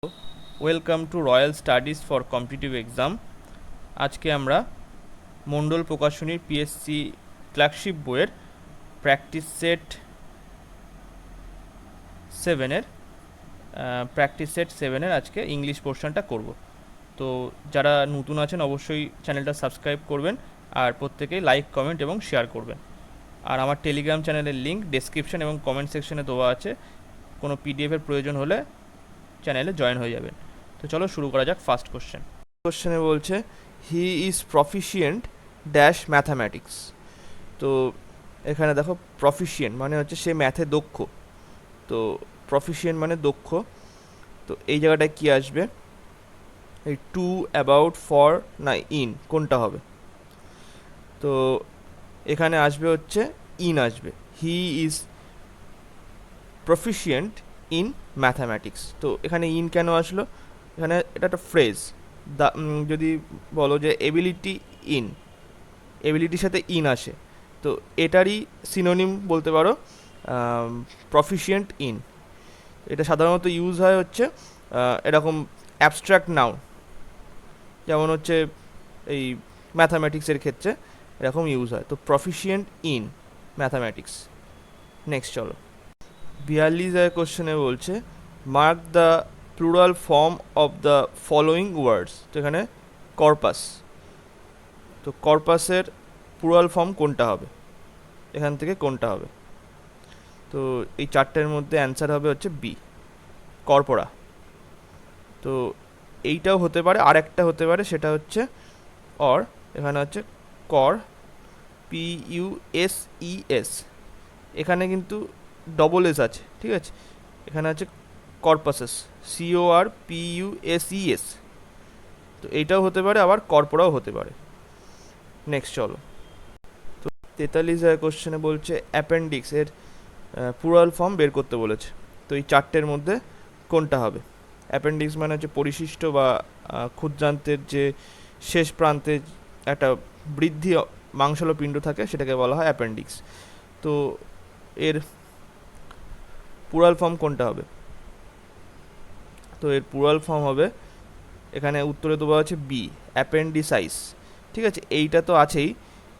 Welcome to royal studies for competitive exam. আজকে আমরা মণ্ডল প্রকাশনীর PSC flagship বইয়ের প্র্যাকটিস সেট 7-এর আজকে ইংলিশ পোর্শনটা করব। তো যারা নতুন আছেন অবশ্যই চ্যানেলটা সাবস্ক্রাইব করবেন আর প্রত্যেকেই লাইক, কমেন্ট এবং শেয়ার করবেন। আর আমার টেলিগ্রাম চ্যানেলের লিঙ্ক ডেসক্রিপশন এবং কমেন্ট সেকশনে দেওয়া আছে, কোনো পিডিএফের প্রয়োজন হলে চ্যানেলে জয়েন হয়ে যাবেন। তো চলো শুরু করা যাক। ফার্স্ট কোশ্চেনে বলছে he is proficient dash mathematics. তো এখানে দেখো প্রফিশিয়েন্ট মানে হচ্ছে সে ম্যাথে দক্ষ। তো প্রফিশিয়েন্ট মানে দক্ষ। তো এই জায়গাটায় কি আসবে? এই টু, অ্যাবাউট, ফর না ইন, কোনটা হবে? তো এখানে আসবে হচ্ছে ইন আসবে। He is proficient in mathematics. তো এখানে ইন কেন আসলো? এখানে এটা একটা ফ্রেজ। যদি বলো যে এবিলিটি ইন, এবিলিটির সাথে ইন আসে, তো এটারই সিনোনিম বলতে পারো প্রফিশিয়েন্ট ইন। এটা সাধারণত ইউজ হয় হচ্ছে এরকম অ্যাবস্ট্রাক্ট নাউন, যেমন হচ্ছে এই ম্যাথামেটিক্সের ক্ষেত্রে এরকম ইউজ হয়। তো প্রফিশিয়েন্ট ইন ম্যাথামেটিক্স। নেক্সট চলো 42 কোশ্চেনে বলছে mark the plural form of the following words. তো এখানে কর্পাস, তো কর্পাসের প্লুরাল ফর্ম কোনটা হবে? এখান থেকে কোনটা হবে? তো এই চারটের মধ্যে অ্যান্সার হবে হচ্ছে বি, কর্পোরা। তো এইটাও হতে পারে, আর একটা হতে পারে, সেটা হচ্ছে অর। এখানে হচ্ছে কর, PUSES। এখানে কিন্তু ডবল এস আছে, ঠিক আছে? এখানে আছে কর্পাসেস, CORPUSES। তো এইটাও হতে পারে, আবার কর্পোরাও হতে পারে। নেক্সট চলো 43 কোশ্চেনে বলছে অ্যাপেন্ডিক্স এর প্লুরাল ফর্ম বের করতে বলেছে। তো এই চারটের মধ্যে কোনটা হবে? অ্যাপেন্ডিক্স মানে হচ্ছে পরিশিষ্ট বা ক্ষুদ্রান্তের যে শেষ প্রান্তে একটা বৃদ্ধি মাংসল পিণ্ড থাকে, সেটাকে বলা হয় অ্যাপেন্ডিক্স। তো এর প্লুরাল ফর্ম কোনটা হবে? তো এর প্লুরাল ফর্ম হবে, এখানে উত্তরে দেওয়া আছে বি, অ্যাপেন্ডিসাইস। ঠিক আছে, এইটা তো আছেই,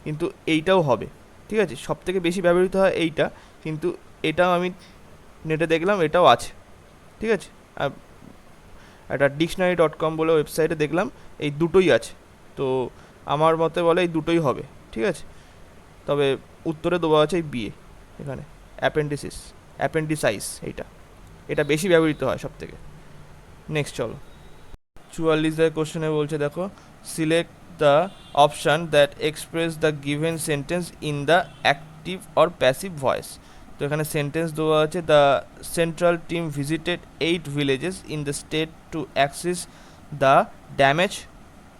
কিন্তু এইটাও হবে। ঠিক আছে, সব থেকে বেশি ব্যবহৃত হয় এইটা, কিন্তু এটাও আমি নেটে দেখলাম এটাও আছে। ঠিক আছে, একটা dictionary.com বলে ওয়েবসাইটে দেখলাম এই দুটোই আছে। তো আমার মতে বলে এই দুটোই হবে। ঠিক আছে, তবে উত্তরে দেওয়া আছে এই বিয়ে, এখানে অ্যাপেন্ডিসাইস। এটা বেশি ব্যবহৃত হয় সব থেকে। নেক্সট চলো 44 কোশ্চেনে বলছে দেখো select the option that express the given sentence in the active or passive voice. তো এখানে সেন্টেন্স দেওয়া আছে the central team visited 8 villages in the state to access the damage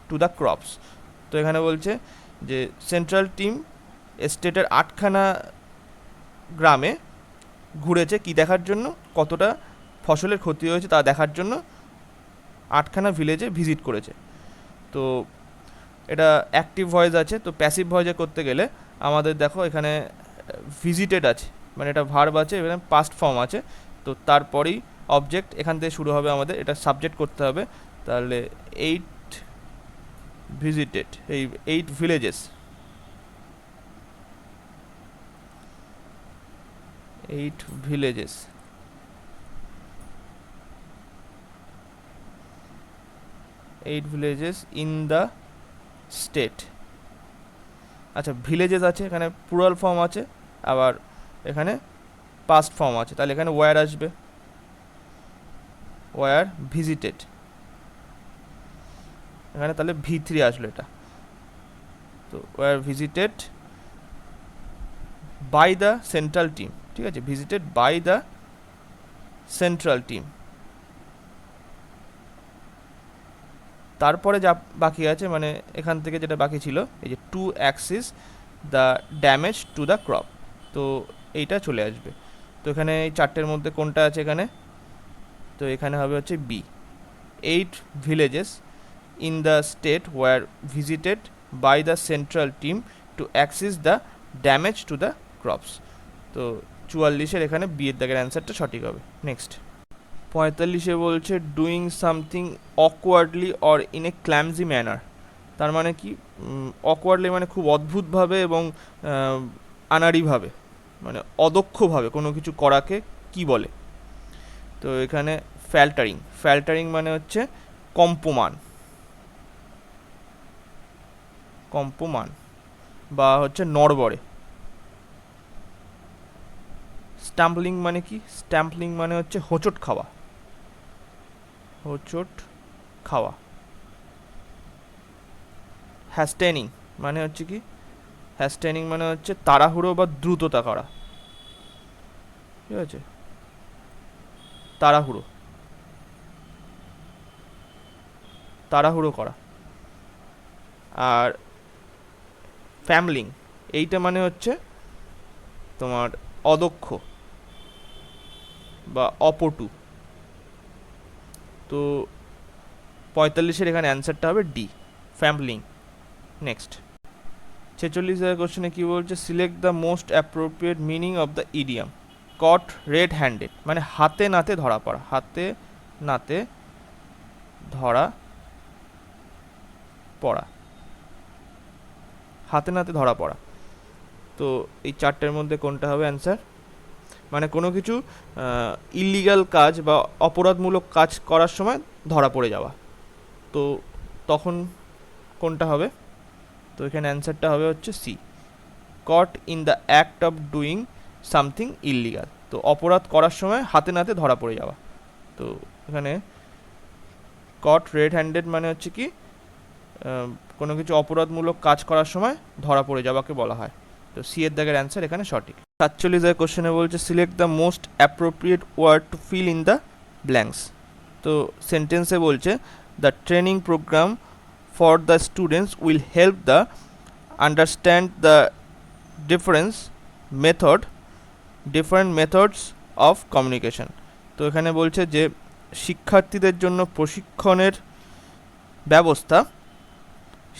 to the crops. তো এখানে বলছে যে সেন্ট্রাল টিম স্টেটের 8খানা গ্রামে ঘুরেছে কি দেখার জন্য? কতটা ফসলের ক্ষতি হয়েছে তা দেখার জন্য 8খানা ভিলেজে ভিজিট করেছে। তো এটা অ্যাক্টিভ ভয়েস আছে। তো প্যাসিভ ভয়েসে করতে গেলে আমাদের দেখো এখানে ভিজিটেড আছে, মানে এটা ভার্ব আছে, এখানে পাস্ট ফর্ম আছে। তো তারপরেই অবজেক্ট এখান থেকে শুরু হবে আমাদের, এটা সাবজেক্ট করতে হবে। তাহলে 8 ভিজিটেড, এই 8 villages, 8 villages, in the state. আচ্ছা, ভিলেজেস আছে, এখানে প্লুরাল ফর্ম আছে, আবার এখানে পাস্ট ফর্ম আছে। তাহলে এখানে ওয়্যার আসবে, ওয়্যার ভিজিটেড। এখানে তাহলে V3 আসলো এটা। তো were visited by the central team. ঠিক আছে, visited by the central team. তারপরে যা বাকি আছে, মানে এখান থেকে যেটা বাকি ছিল, এই যে to access the damage to the crop, তো এইটা চলে আসবে। তো এখানে এই চারটের মধ্যে কোনটা আছে এখানে? তো এখানে হবে হচ্ছে B, 8 villages in the state were visited by the central team to access the damage to the crops. তো 44 এখানে বি এর দাগের অ্যান্সারটা সঠিক হবে। নেক্সট 45 বলছে doing something awkwardly or in a clumsy manner. তার মানে কি, অকওয়ার্ডলি মানে খুব অদ্ভুতভাবে এবং আনাড়িভাবে, মানে অদক্ষভাবে কোনো কিছু করাকে কি বলে? তো এখানে ফ্যাল্টারিং, ফ্যাল্টারিং মানে হচ্ছে কম্পমান, কম্পমান বা হচ্ছে নড়বড়ে। স্ট্যাম্পলিং মানে কি? স্ট্যাম্পলিং মানে হচ্ছে হোঁচট খাওয়া, হোঁচট খাওয়া। হ্যাস্টেনিং মানে হচ্ছে কি? হ্যাস্টেনিং মানে হচ্ছে তাড়াহুড়ো বা দ্রুততা করা, ঠিক আছে? তাড়াহুড়ো, তাড়াহুড়ো করা। আর ফ্যামলিং, এইটা মানে হচ্ছে তোমার অদক্ষ বা অপটু। তো 45-এর এখানে অ্যান্সারটা হবে ডি, ফ্যামলিং। নেক্সট 46 কোশ্চেনে কি বলছে? Select the most appropriate meaning of the idiom caught red handed, মানে হাতে নাতে ধরা পড়া, হাতে নাতে ধরা পড়া, হাতে নাতে ধরা পড়া। তো এই চারটের মধ্যে কোনটা হবে অ্যান্সার? মানে কোনো কিছু ইলিগাল কাজ বা অপরাধমূলক কাজ করার সময় ধরা পড়ে যাওয়া, তো তখন কোনটা হবে? তো এখানে অ্যান্সারটা হবে হচ্ছে C, caught in the act of doing something illegal. তো অপরাধ করার সময় হাতে নাতে ধরা পড়ে যাওয়া। তো এখানে কট রেড হ্যান্ডেড মানে হচ্ছে কি, কোনো কিছু অপরাধমূলক কাজ করার সময় ধরা পড়ে যাওয়াকে বলা হয়। তো সি এর দাগের অ্যান্সার এখানে সঠিক। 47 কোশ্চেনে বলছে select the most appropriate word to fill in the blanks. তো সেন্টেন্সে বলছে the training programme for the students will help the understand the different methods of communication. তো এখানে বলছে যে শিক্ষার্থীদের জন্য প্রশিক্ষণের ব্যবস্থা,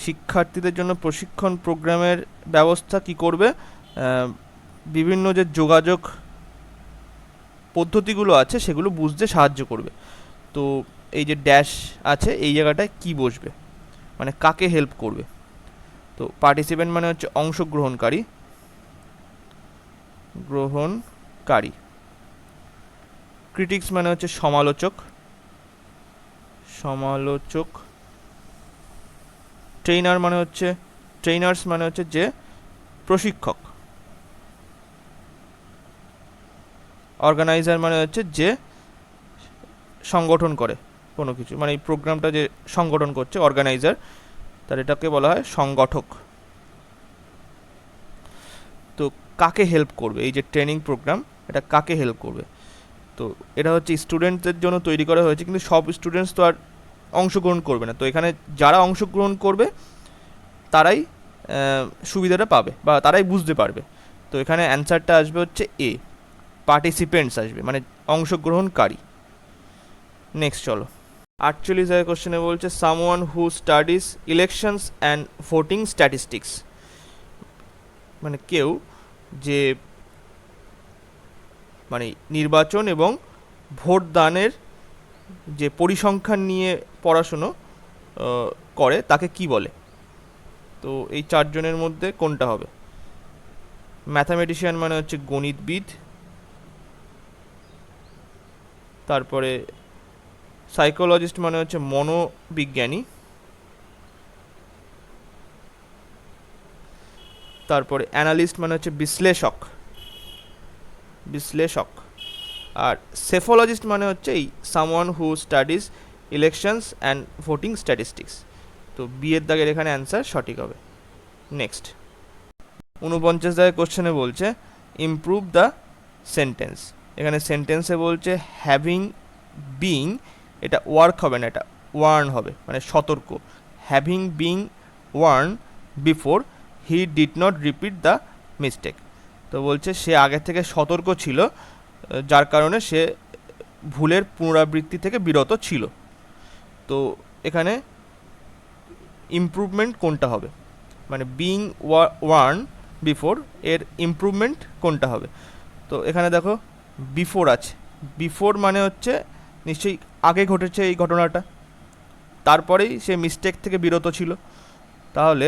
শিক্ষার্থীদের জন্য প্রশিক্ষণ প্রোগ্রামের ব্যবস্থা কি করবে? বিভিন্ন যে যোগাযোগ পদ্ধতিগুলো আছে সেগুলো বুঝতে সাহায্য করবে। তো এই যে ড্যাশ আছে এই জায়গাটায় কি বসবে, মানে কাকে হেল্প করবে? তো পার্টিসিপেন্ট মানে হচ্ছে অংশগ্রহণকারী, গ্রহণকারী। ক্রিটিক্স মানে হচ্ছে সমালোচক, সমালোচক। ট্রেনার মানে হচ্ছে, ট্রেনার্স মানে হচ্ছে যে প্রশিক্ষক। অর্গানাইজার মানে হচ্ছে যে সংগঠন করে কোনো কিছু, মানে এই প্রোগ্রামটা যে সংগঠন করছে অর্গানাইজার, তার এটাকে বলা হয় সংগঠক। তো কাকে হেল্প করবে এই যে ট্রেনিং প্রোগ্রাম, এটা কাকে হেল্প করবে? তো এটা হচ্ছে স্টুডেন্টদের জন্য তৈরি করা হয়েছে, কিন্তু সব স্টুডেন্টস তো আর অংশগ্রহণ করবে না। তো এখানে যারা অংশগ্রহণ করবে তারাই সুবিধাটা পাবে বা তারাই বুঝতে পারবে। তো এখানে অ্যান্সারটা আসবে হচ্ছে এ, পার্টিসিপেন্টস আসবে, মানে অংশগ্রহণকারী। নেক্সট চলো 48 কোশ্চেনে বলছে someone who studies elections and voting statistics, মানে কেউ যে মানে নির্বাচন এবং ভোট দানের যে পরিসংখ্যান নিয়ে পড়াশুনো করে তাকে কি বলে? তো এই চারজনের মধ্যে কোনটা হবে? ম্যাথামেটিশিয়ান মানে হচ্ছে গণিতবিদ, তারপরে সাইকোলজিস্ট মানে হচ্ছে মনোবিজ্ঞানী, তারপরে অ্যানালিস্ট মানে হচ্ছে বিশ্লেষক, বিশ্লেষক। আর সেফোলজিস্ট মানে হচ্ছে এই someone who studies elections and voting statistics. তো বি এর দাগের এখানে অ্যান্সার সঠিক হবে। নেক্সট 49 দাগের কোশ্চেনে বলছে ইমপ্রুভ দ্য সেন্টেন্স। এখানে সেন্টেন্সে বলছে হ্যাভিং বিং, এটা ওয়ার্ক হবে না, এটা ওয়ার্ন হবে, মানে সতর্ক। Having being warn before he did not repeat the mistake. তো বলছে সে আগে থেকে সতর্ক ছিল, যার কারণে সে ভুলের পুনরাবৃত্তি থেকে বিরত ছিল। তো এখানে ইমপ্রুভমেন্ট কোনটা হবে? মানে বিং ওয়ার্ন বিফোর এর ইমপ্রুভমেন্ট কোনটা হবে? তো এখানে দেখো বিফোর আছে, বিফোর মানে হচ্ছে নিশ্চয়ই আগে ঘটেছে এই ঘটনাটা, তারপরেই সে মিস্টেক থেকে বিরত ছিল। তাহলে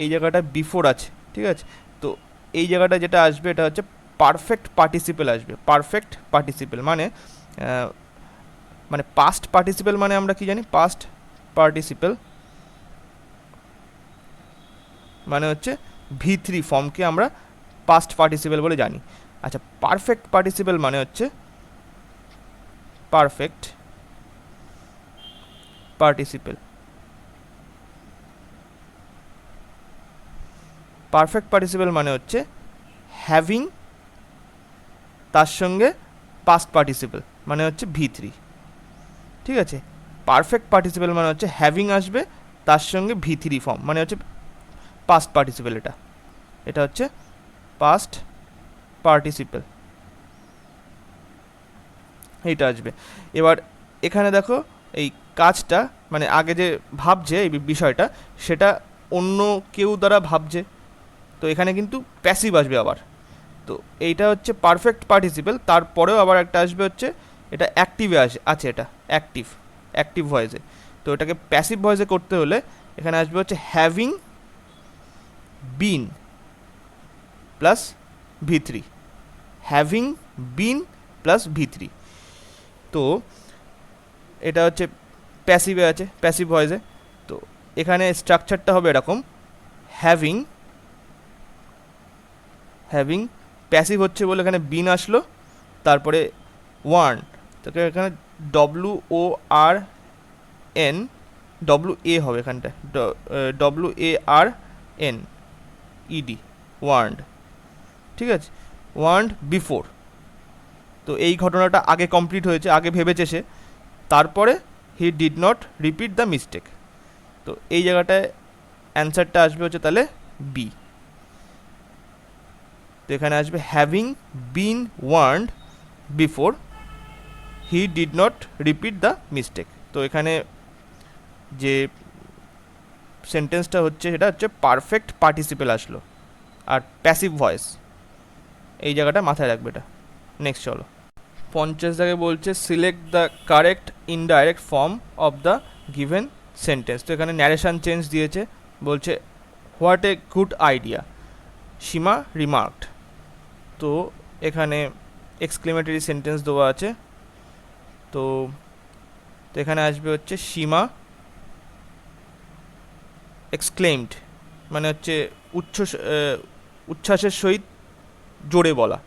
এই জায়গাটা বিফোর আছে, ঠিক আছে। তো এই জায়গাটা যেটা আসবে এটা হচ্ছে পারফেক্ট পার্টিসিপেল আসবে। পারফেক্ট পার্টিসিপেল মানে মানে পাস্ট পার্টিসিপেল মানে আমরা কি জানি, পাস্ট পার্টিসিপেল মানে হচ্ছে V3 ফর্মকে আমরা পাস্ট পার্টিসিপেল বলে জানি। আচ্ছা, পারফেক্ট পার্টিসিপেল মানে হচ্ছে পারফেক্ট পার্টিসিপেল। পারফেক্ট পার্টিসিপেল মানে হচ্ছে হ্যাভিং তার সঙ্গে পাস্ট পার্টিসিপেল মানে হচ্ছে V3, ঠিক আছে। পারফেক্ট পার্টিসিপেল মানে হচ্ছে হ্যাভিং আসবে তার সঙ্গে V3 ফর্ম মানে হচ্ছে পাস্ট পার্টিসিপেল। এটা হচ্ছে পাস্ট পার্টিসিপেল, এইটা আসবে। এবার এখানে দেখো এই কাজটা মানে আগে যে ভাবছে এই বিষয়টা সেটা অন্য কেউ দ্বারা ভাবছে, তো এখানে কিন্তু প্যাসিভ আসবে আবার। তো এইটা হচ্ছে পারফেক্ট পার্টিসিপেল, তারপরেও আবার একটা আসবে হচ্ছে এটা অ্যাক্টিভে আছে, এটা অ্যাক্টিভ ভয়েসে। তো এটাকে প্যাসিভ ভয়েসে করতে হলে এখানে আসবে হচ্ছে having been plus V3, having been plus V3। তো এটা হচ্ছে প্যাসিভে আছে, প্যাসিভ ভয়েসে। তো এখানে স্ট্রাকচারটা হবে এরকম, হ্যাভিং প্যাসিভ হচ্ছে বলে এখানে বিন আসলো, তারপরে ওয়ার্ন, তোকে এখানে WORN, WA হবে এখানটা, WARNED, ওয়ার্নড, ঠিক আছে। ওয়ার্নড বিফোর, তো এই ঘটনাটা আগে কমপ্লিট হয়েছে, আগে ভেবেছে সে, তারপরে হি did not repeat the mistake. তো এই জায়গাটায় অ্যান্সারটা আসবে হচ্ছে তাহলে বি। তো এখানে আসবে having been warned before he did not repeat the mistake. তো এখানে যে সেন্টেন্সটা হচ্ছে সেটা হচ্ছে পারফেক্ট পার্টিসিপেল আসলো আর প্যাসিভ ভয়েস, এই জায়গাটা মাথায় রাখবে এটা। নেক্সট চলো, 50 জায়গায় বলছে select the correct indirect form of the given sentence. তো এখানে ন্যারেশন চেঞ্জ দিয়েছে, বলছে what a good idea Seema remarked. তো এখানে এক্সক্লেমেটরি সেন্টেন্স দেওয়া আছে। তো এখানে আসবে হচ্ছে সীমা এক্সক্লেমড মানে হচ্ছে উচ্ছ্বাসের সহিত জোরে বলা।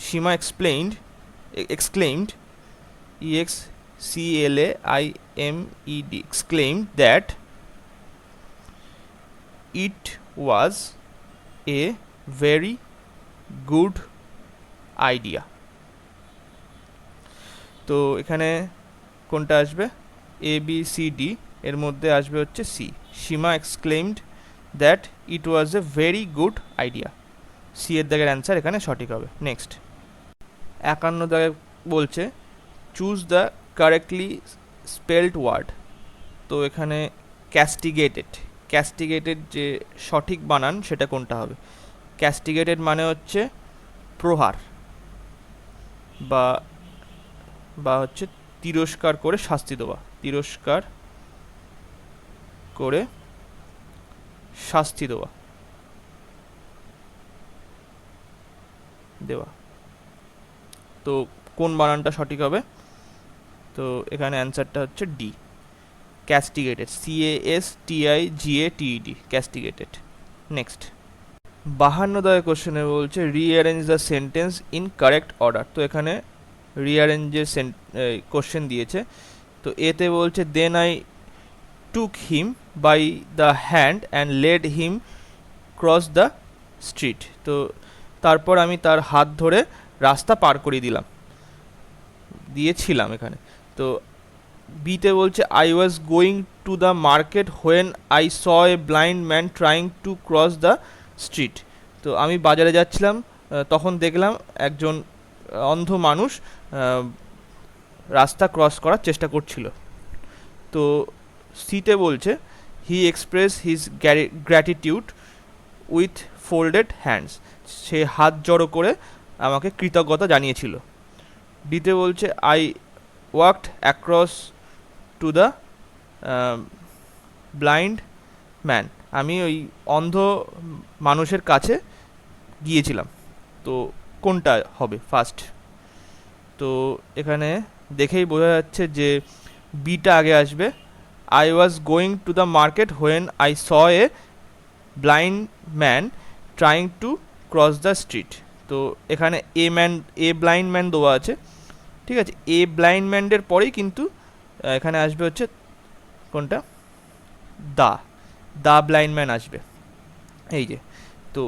সীমা exclaimed exclaimed that it was a very good idea। তো এখানে কোনটা আসবে, ABCD, এর মধ্যে আসবে হচ্ছে C. Seema exclaimed that it was a very good idea, C এর দাগের অ্যান্সার এখানে সঠিক হবে। নেক্সট 51 দাগে বলছে choose the correctly spelled word. তো এখানে ক্যাস্টিগেটেড যে সঠিক বানান সেটা কোনটা হবে। ক্যাস্টিগেটেড মানে হচ্ছে প্রহার বা হচ্ছে তিরস্কার করে শাস্তি দেওয়া, তিরস্কার করে শাস্তি দেওয়া। তো কোন বানানটা সঠিক হবে, তো এখানে অ্যান্সারটা হচ্ছে D, castigated, CASTIGATED, castigated. Next 52 দাগের কোশ্চেনে বলছে rearrange the sentence in correct order. তো এখানে রিঅ্যারেঞ্জের কোশ্চেন দিয়েছে। তো এতে বলছে then I took him by the hand and led him cross the street. তো তারপর আমি তার হাত ধরে রাস্তা পার করিয়ে দিয়েছিলাম এখানে। তো বিতে বলছে I was going to the market when I saw a blind man trying to cross the street. তো আমি বাজারে যাচ্ছিলাম, তখন দেখলাম একজন অন্ধ মানুষ রাস্তা ক্রস করার চেষ্টা করছিল। তো সিতে বলছে he express his gratitude with folded hands, সে হাত জড়ো করে আমাকে কৃতজ্ঞতা জানিয়েছিল। ডিতে বলছে I walked across to the blind man, আমি ওই অন্ধ মানুষের কাছে গিয়েছিলাম। তো কোনটা হবে ফার্স্ট? তো এখানে দেখেই বোঝা যাচ্ছে যে বিটা আগে আসবে। I was going to the market when I saw a blind man trying to cross the street. তো এখানে এ ব্লাইন্ড ম্যান দেওয়া আছে, ঠিক আছে। এ ব্লাইন্ড ম্যানের পরেই কিন্তু এখানে আসবে হচ্ছে কোনটা, দা ব্লাইন্ড ম্যান আসবে, এই যে। তো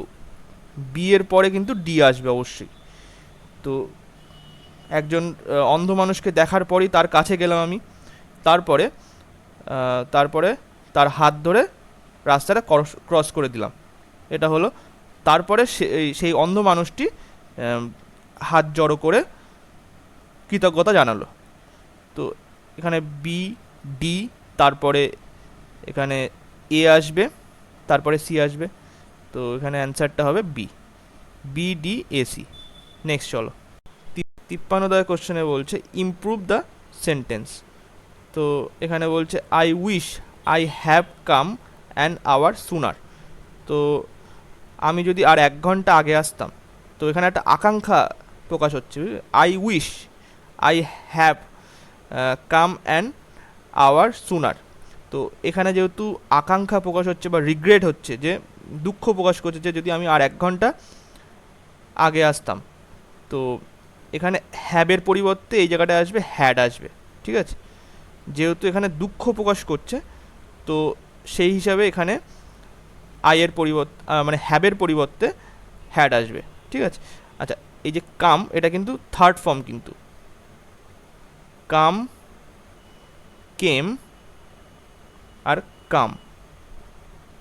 বি এর পরে কিন্তু ডি আসবে অবশ্যই। তো একজন অন্ধ মানুষকে দেখার পরেই তার কাছে গেলাম আমি, তারপরে তারপরে তার হাত ধরে রাস্তাটা ক্রস করে দিলাম, এটা হলো। তারপরে সেই অন্ধ মানুষটি হাত জড়ো করে কৃতজ্ঞতা জানালো। তো এখানে বি, ডি, তারপরে এখানে এ আসবে, তারপরে সি আসবে। তো এখানে অ্যান্সারটা হবে বি, ডি, এ, সি। নেক্সট চলো, 53 কোশ্চেনে বলছে ইমপ্রুভ দ্য সেন্টেন্স। তো এখানে বলছে I wish I have come an hour sooner. তো আমি যদি আর 1 ঘন্টা আগে আসতাম, তো এখানে একটা আকাঙ্ক্ষা প্রকাশ হচ্ছে। I wish I have come an hour sooner. তো এখানে যেহেতু আকাঙ্ক্ষা প্রকাশ হচ্ছে বা রিগ্রেট হচ্ছে, যে দুঃখ প্রকাশ করছে যে যদি আমি আর 1 ঘন্টা আগে আসতাম, তো এখানে হ্যাবের পরিবর্তে এই জায়গাটায় আসবে হ্যাড আসবে, ঠিক আছে। যেহেতু এখানে দুঃখ প্রকাশ করছে, তো সেই হিসাবে এখানে আয়ের পরিবর্তে মানে হ্যাবের পরিবর্তে হ্যাড আসবে, ঠিক আছে। আচ্ছা, এই যে কাম, এটা কিন্তু থার্ড ফর্ম, কিন্তু কাম, কেম আর কাম,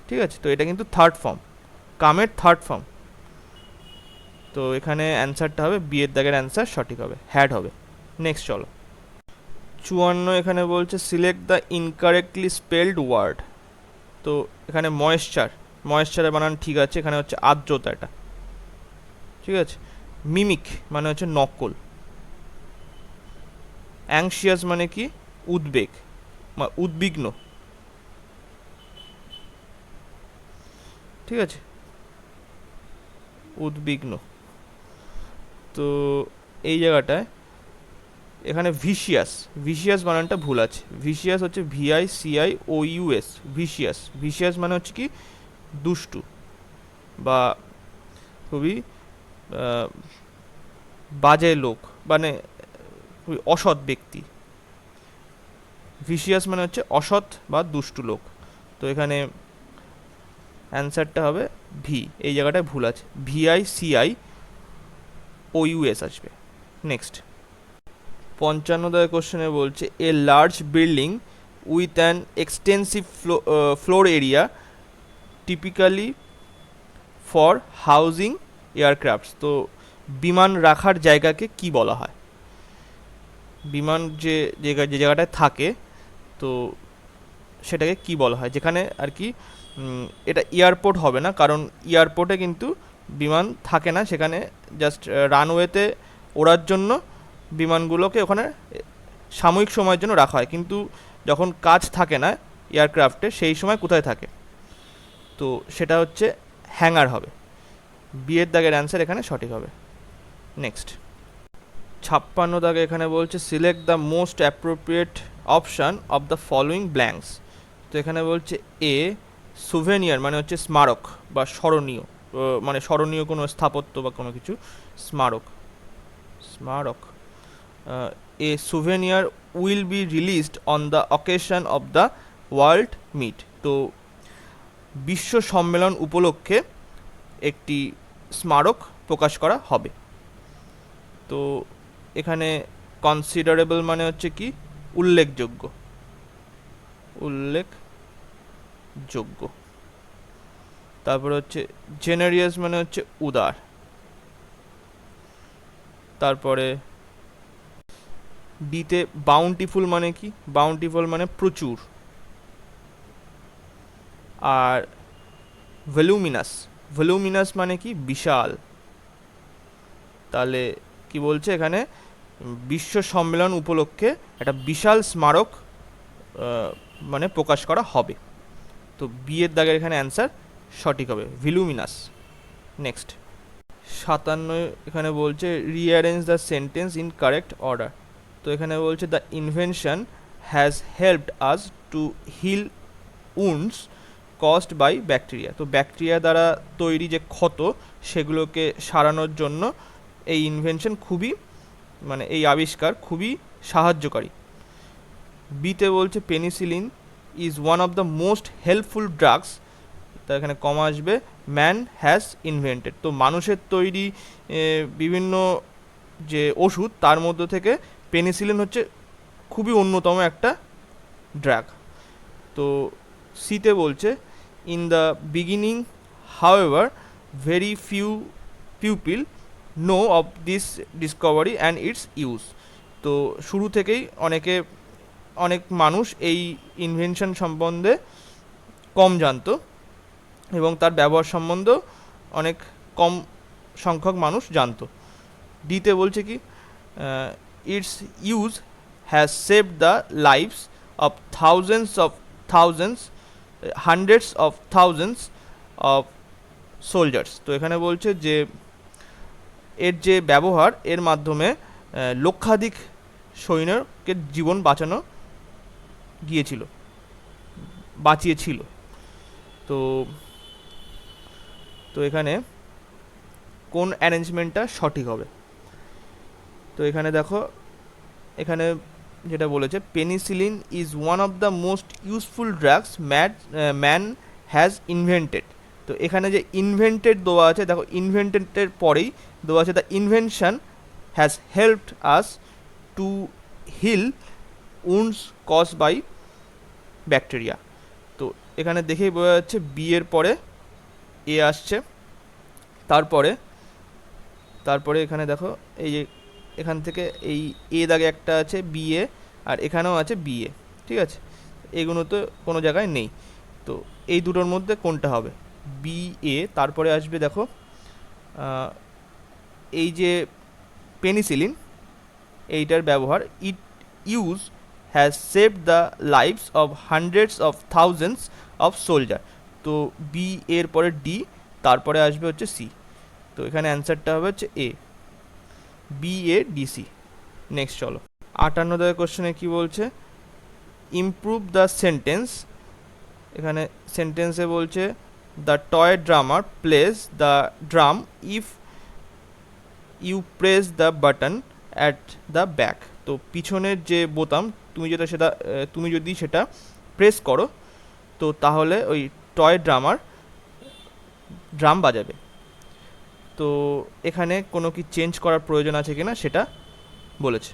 ঠিক আছে। তো এটা কিন্তু থার্ড ফর্ম, কামের থার্ড ফর্ম। তো এখানে অ্যান্সারটা হবে বি এর দাগের অ্যান্সার সঠিক হবে, হ্যাড হবে। নেক্সট চলো, 54 এখানে বলছে select the incorrectly spelled word. তো এখানে ময়েশ্চারের বানান ঠিক আছে, এখানে হচ্ছে আর্দ্রতা, এটা ঠিক আছে। মিমিক মানে হচ্ছে নকল। অ্যাংশিয়াস মানে কি, উদ্বেগ বা উদ্বিগ্ন, ঠিক আছে, উদ্বিগ্ন। তো এই জায়গাটায় এখানে ভিশিয়াস বানানটা ভুল আছে। ভিশিয়াস হচ্ছে VICIOUS, ভিশিয়াস মানে হচ্ছে কি দুষ্টু বা খুবই বাজে লোক, মানে খুবই অসৎ ব্যক্তি। ভিশিয়াস মানে হচ্ছে অসৎ বা দুষ্টু লোক। তো এখানে অ্যান্সারটা হবে ভি, এই জায়গাটায় ভুল আছে, VICIOUS আসবে। নেক্সট, 55 কোশ্চেনে বলছে a large building with an extensive floor area typically for housing aircrafts. তো বিমান রাখার জায়গাকে কি বলা হয়? বিমান যে জায়গাটায় থাকে, তো সেটাকে কি বলা হয়, যেখানে আর কি এটা এয়ারপোর্ট হবে না, কারণ এয়ারপোর্টে কিন্তু বিমান থাকে না, সেখানে জাস্ট রানওয়েতে ওড়ার জন্য বিমানগুলোকে ওখানে সাময়িক সময়ের জন্য রাখা হয়, কিন্তু যখন কাজ থাকে না এয়ারক্রাফটে, সেই সময় কোথায় থাকে? তো সেটা হচ্ছে হ্যাঙ্গার হবে, বিয়ের দাগের অ্যান্সার এখানে সঠিক হবে। নেক্সট, 56 দাগে এখানে বলছে select the most appropriate option of the following blanks. তো এখানে বলছে এ সুভেনিয়ার মানে হচ্ছে স্মারক বা স্মরণীয়, মানে স্মরণীয় কোনো স্থাপত্য বা কোনো কিছু, স্মারক। A souvenir will be released on the occasion of the world meet. তো বিশ্ব সম্মেলন উপলক্ষে একটি স্মারক প্রকাশ করা হবে। তো এখানে কনসিডারেবল মানে হচ্ছে কি উল্লেখযোগ্য, তারপরে হচ্ছে জেনারিয়াস মানে হচ্ছে উদার, তারপরে ডিতে বাউন্টিফুল মানে কি, বাউন্টিফুল মানে প্রচুর, আর ভলিউমিনাস মানে কি বিশাল। তাহলে কি বলছে এখানে বিশ্ব সম্মেলন উপলক্ষে একটা বিশাল স্মারক মানে প্রকাশ করা হবে। তো বিয়ের দাগের এখানে অ্যান্সার সঠিক হবে, ভিলুমিনাস। নেক্সট 57 এখানে বলছে rearrange the sentence in correct order. তো এখানে বলছে the invention has helped us to heal wounds caused by bacteria. তো ব্যাকটেরিয়া দ্বারা তৈরি যে ক্ষত সেগুলোকে সারানোর জন্য এই ইনভেনশন খুবই মানে এই আবিষ্কার খুবই সাহায্যকারী। বিতে বলছে penicillin is one of the most helpful drugs, তা এখানে কমা আসবে ম্যান হ্যাজ ইনভেন্টেড। তো মানুষের তৈরি বিভিন্ন যে ওষুধ তার মধ্য থেকে পেনিসিলিন হচ্ছে খুবই অন্যতম একটা ড্রাগ। তো সিতে বলছে in the beginning however very few pupil know of this discovery and its use. তো শুরু থেকেই অনেক মানুষ এই ইনভেনশন সম্বন্ধে কম জানতো এবং তার ব্যবহার সম্বন্ধেও অনেক কম সংখ্যক মানুষ জানতো। ডিতে বলছে কি its use has saved the lives of thousands hundreds of thousands of soldiers. তো এখানে বলছে যে এর যে ব্যবহার এর মাধ্যমে লক্ষাধিক সৈন্যকে জীবন বাঁচিয়েছিল। তো তো এখানে কোন অ্যারেঞ্জমেন্টটা সঠিক হবে? তো এখানে দেখো, এখানে যেটা বলেছে penicillin is one of the most useful drugs man has invented. তো এখানে যে ইনভেন্টেড দেওয়া আছে, দেখো ইনভেন্টেডের পরেই দেওয়া আছে the invention has helped us to heal wounds cause by bacteria. তো এখানে দেখেই বোঝা যাচ্ছে বি এর পরে এ আসছে, তারপরে এখানে দেখো এই যে এখান থেকে এই এ দাগে একটা আছে বি এ, আর এখানেও আছে বি এ, ঠিক আছে, এগুলো তো কোনো জায়গায় নেই। তো এই দুটোর মধ্যে কোনটা হবে? B A. তারপরে আসবে দেখো এই যে পেনিসিলিন এইটার ব্যবহার it use has saved the lives of hundreds of thousands of soldier. তো বি এর পরে ডি, তারপরে আসবে হচ্ছে সি। তো এখানে অ্যান্সারটা হবে হচ্ছে A, B A D C. Next চলো 58 কোশ্চেনে কি বলছে ইমপ্রুভ দ্য সেন্টেন্স। এখানে সেন্টেন্সে বলছে the toy drummer plays the drum if you press the button at the back. তো পিছনের যে বোতাম তুমি যদি সেটা প্রেস করো তো তাহলে ওই টয় ড্রাম বাজাবে। তো এখানে কোনো কি চেঞ্জ করার প্রয়োজন আছে কিনা সেটা বলেছে।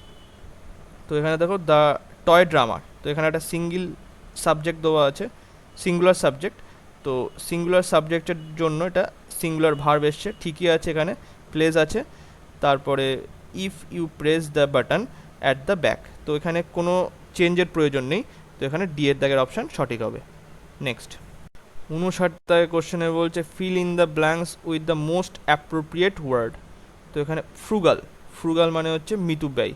তো এখানে দেখো দ্য টয় ড্রামার, তো এখানে একটা সাবজেক্ট দেওয়া আছে, সিঙ্গুলার সাবজেক্ট। তো সিঙ্গুলার সাবজেক্টের জন্য এটা সিঙ্গুলার ভার্ব এসছে, ঠিকই আছে, এখানে প্লেস আছে, তারপরে if you press the button at the back. তো এখানে কোনো চেঞ্জের প্রয়োজন নেই, তো এখানে ডি এর দাগের অপশান সঠিক হবে। নেক্সট 59 কোশ্চেনে বলছে fill in the blanks with the most appropriate word. তো এখানে ফ্রুগাল মানে হচ্ছে মিতব্যয়ী,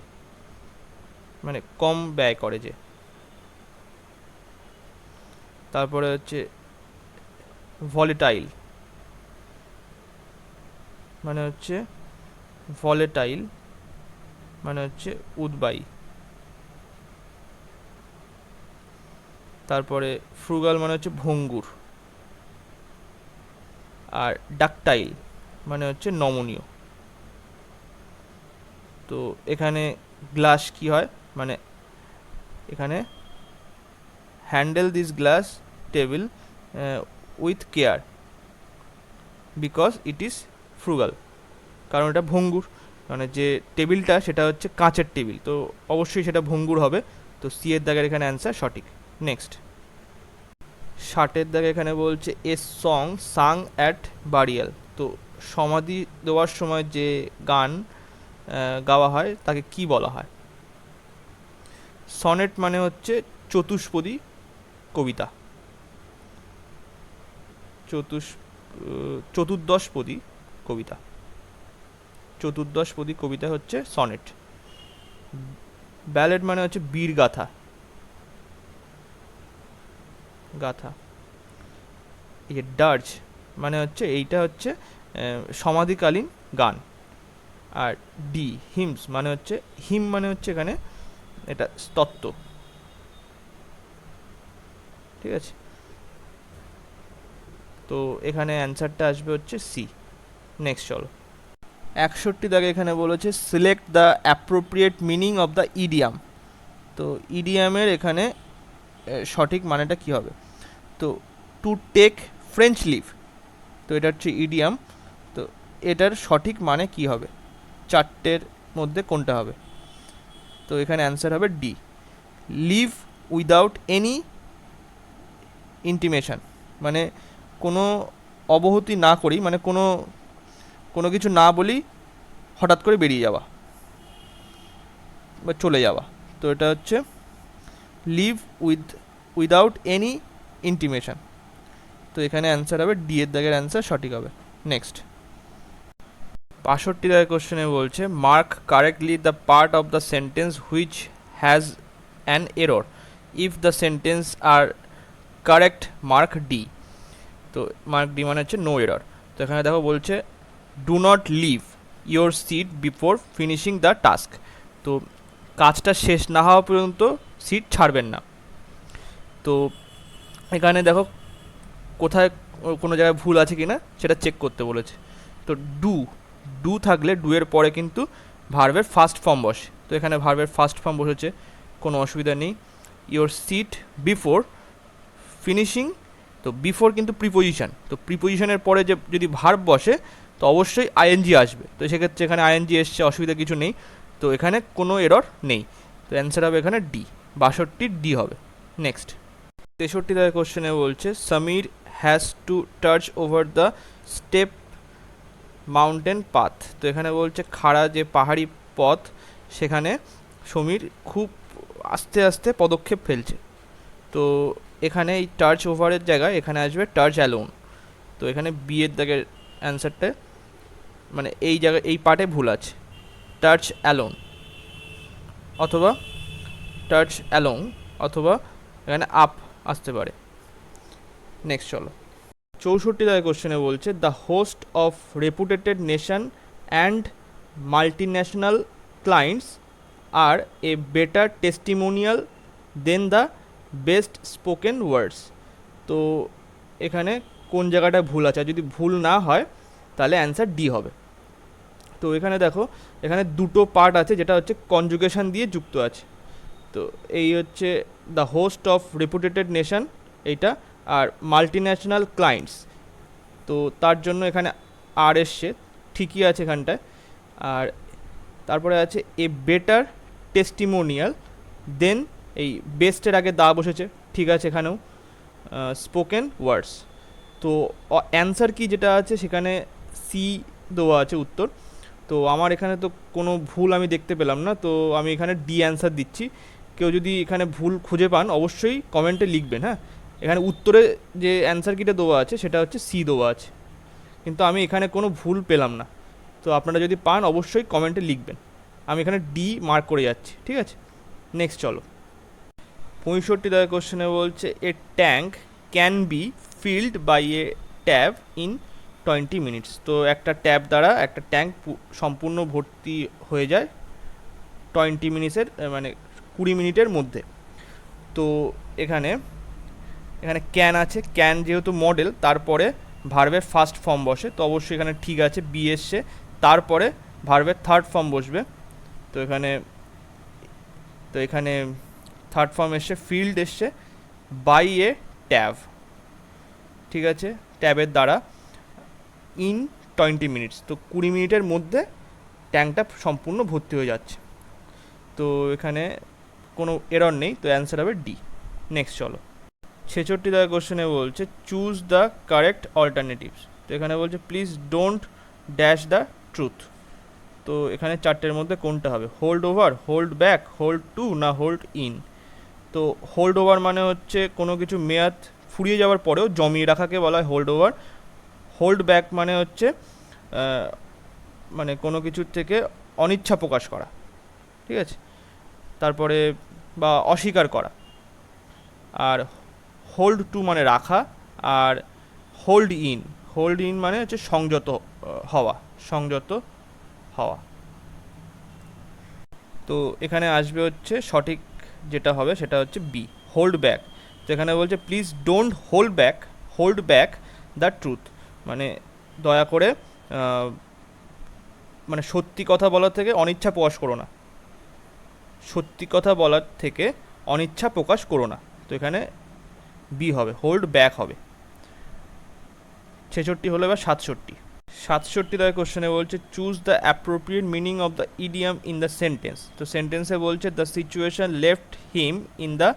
মানে কম ব্যয় করে যে। তারপরে হচ্ছে ভলেটাইল মানে হচ্ছে উদ্বায়ী। তারপরে ফ্রুগাল মানে হচ্ছে ভঙ্গুর, আর ডাকটাইল মানে হচ্ছে নমনীয়। তো এখানে গ্লাস কি হয়, মানে এখানে handle this glass table with care because it is frugal, কারণ এটা ভঙ্গুর, মানে যে টেবিলটা সেটা হচ্ছে কাঁচের টেবিল, তো অবশ্যই সেটা ভঙ্গুর হবে। তো সি এর দাগের এখানে অ্যান্সার সঠিক। নেক্সট 60 দাগে এখানে বলছে a song sung at burial. তো সমাধি দেওয়ার সময় যে গান গাওয়া হয় তাকে কি বলা হয়? সনেট মানে হচ্ছে চতুষ্পদী কবিতা, চতুর্দশপদী কবিতা হচ্ছে সনেট। ব্যালেড মানে হচ্ছে বীর গাথা, গাথা। এই ডার্জ মানে হচ্ছে এইটা হচ্ছে সমাধিকালীন গান। আর ডি হিমস মানে হচ্ছে, হিম মানে হচ্ছে এখানে এটা স্তত্ব, ঠিক আছে। তো এখানে অ্যান্সারটা আসবে হচ্ছে সি। নেক্সট চলো, 61 দাগে এখানে বলেছে select the appropriate meaning of the idiom. তো ইডিয়ামের এখানে সঠিক মানেটা কি হবে? তো টু টেক ফ্রেঞ্চ লিভ, তো এটা হচ্ছে ইডিয়াম। তো এটার সঠিক মানে কি হবে? চারটের মধ্যে কোনটা হবে? তো এখানে অ্যান্সার হবে D, live without any intimation, মানে কোনো অবহতি না করেই, মানে কোনো কোনো কিছু না বলেই হঠাৎ করে বেরিয়ে যাওয়া বা চলে যাওয়া। তো এটা হচ্ছে লিভ উইদাউট এনি ইন্টিমেশন। তো এখানে অ্যান্সার হবে ডি এর দাগের অ্যান্সার সঠিক হবে। নেক্সট, 65 দাগের কোশ্চেনে বলছে mark correctly the part of the sentence which has an error, if the sentence are correct mark D. তো মার্ক ডি মানে হচ্ছে নো এরর। তো এখানে দেখো বলছে do not leave your seat before finishing the task. তো কাজটা শেষ না হওয়া পর্যন্ত সিট ছাড়বেন না। তো এখানে দেখো কোথায় কোনো জায়গায় ভুল আছে কি না সেটা চেক করতে বলেছে। তো ডু থাকলে ডু এর পরে কিন্তু ভার্বের ফার্স্ট ফর্ম বসে। তো এখানে ভার্বের ফার্স্ট ফর্ম বসেছে, কোনো অসুবিধা নেই। ইয়োর সিট বিফোর ফিনিশিং, তো বিফোর কিন্তু প্রিপোজিশন, তো প্রিপোজিশনের পরে যে যদি ভার্ব বসে তো অবশ্যই আইএনজি আসবে। তো সেক্ষেত্রে এখানে আইএনজি এসছে, অসুবিধা কিছু নেই। তো এখানে কোনো এরর নেই। তো অ্যান্সার হবে এখানে ডি, 62 ডি হবে। নেক্সট, 63 দাগের কোশ্চেনে বলছে Samir has to touch over the step mountain path. তো এখানে বলছে খাড়া যে পাহাড়ি পথ সেখানে সমীর খুব আস্তে আস্তে পদক্ষেপ ফেলছে। তো এখানে এই টাচ ওভারের জায়গায় এখানে আসবে টাচ অ্যালোন। তো এখানে বি এর দাগের অ্যান্সারটা, মানে এই জায়গায় এই পার্টে ভুল আছে, টাচ অ্যালোন অথবা টাচ অ্যালোং অথবা এখানে আপ আসতে পারে। নেক্সট চলো, 64 দাগের কোশ্চেনে বলছে the host of reputed nation and multinational clients are a better testimonial than the best spoken words. তো এখানে কোন জায়গাটা ভুল আছে? আর যদি ভুল না হয় তাহলে অ্যান্সার ডি হবে। তো এখানে দেখো এখানে দুটো পার্ট আছে, যেটা হচ্ছে কনজুগেশন দিয়ে যুক্ত আছে। তো এই হচ্ছে the host of reputed nation এইটা, আর মাল্টিন্যাশনাল ক্লায়েন্টস, তো তার জন্য এখানে আর এসছে, ঠিকই আছে এখানটায়। আর তারপরে আছে এ বেটার টেস্টিমোনিয়াল, দেন এই বেস্টের আগে দা বসেছে, ঠিক আছে এখানেও। স্পোকেন ওয়ার্ডস, তো অ্যান্সার কি যেটা আছে সেখানে সি দেওয়া আছে উত্তর। তো আমার এখানে তো কোনো ভুল আমি দেখতে পেলাম না, তো আমি এখানে ডি অ্যান্সার দিচ্ছি। কেউ যদি এখানে ভুল খুঁজে পান অবশ্যই কমেন্টে লিখবেন। হ্যাঁ, এখানে উত্তরে যে অ্যান্সার কিটা দেওয়া আছে সেটা হচ্ছে সি দেওয়া আছে, কিন্তু আমি এখানে কোনো ভুল পেলাম না। তো আপনারা যদি পান অবশ্যই কমেন্টে লিখবেন। আমি এখানে ডি মার্ক করে যাচ্ছি, ঠিক আছে। নেক্সট চলো, 65 দাগের কোশ্চেনে বলছে a tank can be filled by a tap in 20 minutes. তো একটা ট্যাব দ্বারা একটা ট্যাঙ্ক সম্পূর্ণ ভর্তি হয়ে যায় 20 মিনিটসের, মানে 20 মিনিটের মধ্যে। তো এখানে এখানে ক্যান আছে, ক্যান যেহেতু মডেল তারপরে ভার্বের ফার্স্ট ফর্ম বসে, তো অবশ্যই এখানে ঠিক আছে বি এসছে, তারপরে ভার্বের থার্ড ফর্ম বসবে। তো এখানে থার্ড ফর্ম এসছে, ফিল্ড এসছে বাই এ ট্যাব, ঠিক আছে, ট্যাবের দ্বারা ইন 20 মিনিটস, তো 20 মিনিটের মধ্যে ট্যাঙ্কটা সম্পূর্ণ ভর্তি হয়ে যাচ্ছে। তো এখানে কোনো এরর নেই, তো অ্যান্সার হবে ডি। নেক্সট চলো, 66 দাগের কোশ্চেনে বলছে চুজ দ্য কারেক্ট অল্টারনেটিভস। তো এখানে বলছে please don't dash the truth. তো এখানে চারটের মধ্যে কোনটা হবে? Hold over, hold back, hold two না হোল্ড ইন। তো হোল্ড ওভার মানে হচ্ছে কোনো কিছু মেয়াদ ফুরিয়ে যাওয়ার পরেও জমিয়ে রাখাকে বলা হয় হোল্ড ওভার। হোল্ড ব্যাক মানে হচ্ছে মানে কোনো কিছুর থেকে অনিচ্ছা প্রকাশ করা, ঠিক আছে। তারপরে বা অস্বীকার করা। আর হোল্ড টু মানে রাখা, আর হোল্ড ইন মানে হচ্ছে সংযত হওয়া, সংযত হওয়া। তো এখানে আসবে হচ্ছে সঠিক যেটা হবে সেটা হচ্ছে বি, হোল্ড ব্যাক। তো এখানে বলছে please don't hold back the truth, মানে দয়া করে মানে সত্যি কথা বলার থেকে অনিচ্ছা প্রকাশ করো না, সত্যি কথা বলার থেকে অনিচ্ছা প্রকাশ করো না। তো এখানে বি হবে, হোল্ড ব্যাক হবে। 66 হলো এবার 67 দেওয়া কোশ্চেনে বলছে choose the appropriate meaning of the idiom in the sentence. তো সেন্টেন্সে বলছে the situation left him in the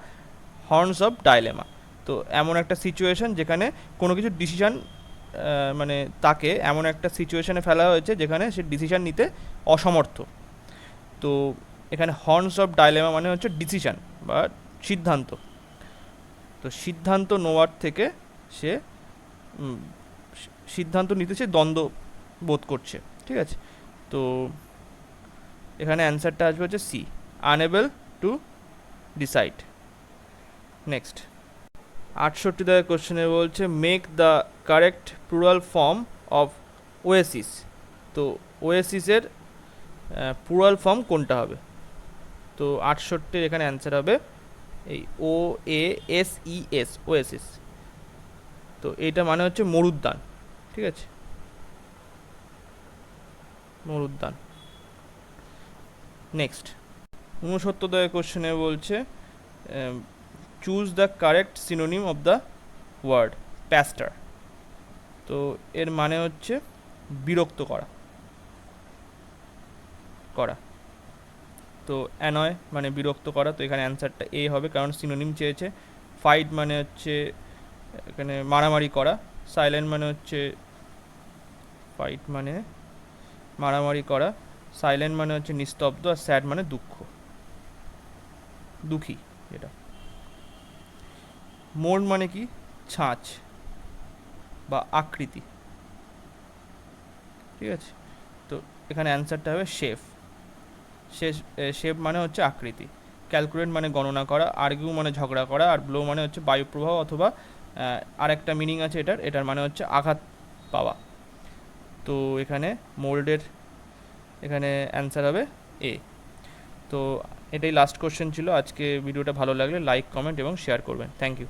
horns of dilemma. তো এমন একটা সিচুয়েশন যেখানে কোনো কিছু ডিসিশান মানে তাকে এমন একটা সিচুয়েশনে ফেলা হয়েছে যেখানে সে ডিসিশান নিতে অসমর্থ। তো এখানে হর্নস অফ ডাইলেমা মানে হচ্ছে ডিসিশান বা সিদ্ধান্ত। তো সিদ্ধান্ত নেওয়ার থেকে সে সিদ্ধান্ত নিতে সে দ্বন্দ্ব বোধ করছে, ঠিক আছে। তো এখানে অ্যান্সারটা আসবে হচ্ছে C, unable to decide. Next 68 দেওয়া কোশ্চেনে বলছে make the correct plural form of oasis. তো ওয়েসিসের প্লুরাল ফর্ম কোনটা হবে? তো 68 এখানে অ্যান্সার হবে এই OASES, ওয়েসিস। তো এইটা মানে হচ্ছে মরুদ্যান, ঠিক আছে, মরুদ্যান। নেক্সট 69 কোশ্চেনে বলছে choose the correct synonym of the word pastor. তো এর মানে হচ্ছে বিরক্ত করা, করা। তো অ্যানয় মানে বিরক্ত করা, তো এখানে অ্যান্সারটা এ হবে কারণ সিনোনিম চেয়েছে। ফাইট মানে হচ্ছে এখানে মারামারি করা, সাইলেন্ট মানে হচ্ছে ফাইট মানে মারামারি করা, সাইলেন্ট মানে হচ্ছে নিস্তব্ধ, আর স্যাড মানে দুঃখী এটা। মোল্ড মানে কি? ছাঁচ বা আকৃতি, ঠিক আছে। তো এখানে অ্যান্সারটা হবে শেপ মানে হচ্ছে আকৃতি। ক্যালকুলেট মানে গণনা করা, আর্গিউ মানে ঝগড়া করা, আর ব্লো মানে হচ্ছে বায়ুপ্রবাহ অথবা আরেকটা মিনিং আছে এটার মানে হচ্ছে আঘাত পাওয়া। তো এখানে মোল্ডের এখানে অ্যান্সার হবে এ। তো এটাই লাস্ট কোশ্চেন ছিল। আজকে ভিডিওটা ভালো লাগলে লাইক, কমেন্ট এবং শেয়ার করবেন। Thank you.